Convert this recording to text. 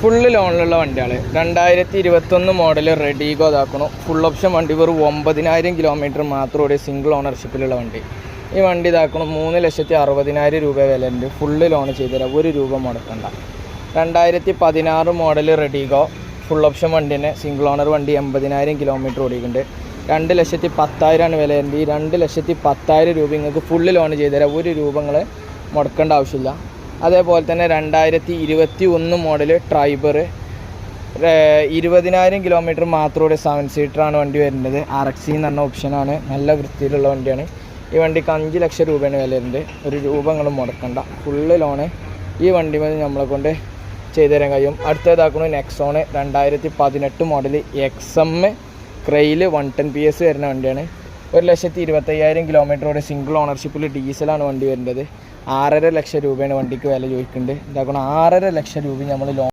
Full ലോണിലുള്ള വണ്ടികൾ 2021 model redi-GO ഇതാക്കണം. Full option വണ്ടി വെറും 9000 കിലോമീറ്റർ മാത്രം ഓടിയ സിംഗിൾ ഓണർഷിപ്പിലുള്ള വണ്ടി. ഈ വണ്ടി ഇതാക്കണം 3,60,000 രൂപ വിലയുണ്ട്. ഫുള്ള് ലോൺ ചെയ്തുതരാം, 1 രൂപ മുടക്കണ്ട. 2016 മോഡൽ റെഡിഗോ ഫുൾ ഓപ്ഷൻ വണ്ടി തന്നെ, സിംഗിൾ ഓണർ വണ്ടി, 80,000 കിലോമീറ്റർ ഓടിയിട്ടുണ്ട്. 2,10,000 വിലയുണ്ട്. ഈ 2,10,000 രൂപ നിങ്ങൾക്ക് ഫുള്ള് ലോൺ ചെയ്തുതരാം, 1 രൂപ നിങ്ങൾ മുടക്കേണ്ട ആവശ്യമില്ല. അതേപോലെ തന്നെ 2021 മോഡൽ ട്രൈബർ 20,000 കിലോമീറ്റർ മാത്രമോടെ 7 സീറ്ററാണ് വണ്ടി വരുന്നത്. RX എന്ന് പറഞ്ഞ ഓപ്ഷനാണ്, നല്ല വൃത്തിയിലുള്ള വണ്ടിയാണ്. ഈ വണ്ടിക്ക് 5 ലക്ഷം രൂപയാണ് വിലയുണ്ട്, 1 രൂപ നിങ്ങൾ മുടക്കണ്ട, ഫുള്ള് ലോണ് ഈ വണ്ടി മേൽ നമ്മളെ കൊണ്ട് ചെയ്തു തരാൻ കഴിയും. അടുത്തതാക്കുന്നു നെക്സോൺ 2018 മോഡൽ XM ക്രെയിൽ 110 PS വരുന്ന വണ്ടിയാണ്. 1,25,000 കിലോമീറ്ററോടെ സിംഗിൾ ഓണർഷിപ്പിൽ ഡീസലാണ് വണ്ടി വരുന്നത്. 6.5 ലക്ഷം രൂപയാണ് വണ്ടിക്ക് വില ചോദിക്കുന്നുണ്ട്. ഇതാക്കണം 6.5 ലക്ഷം രൂപ നമ്മൾ ലോൺ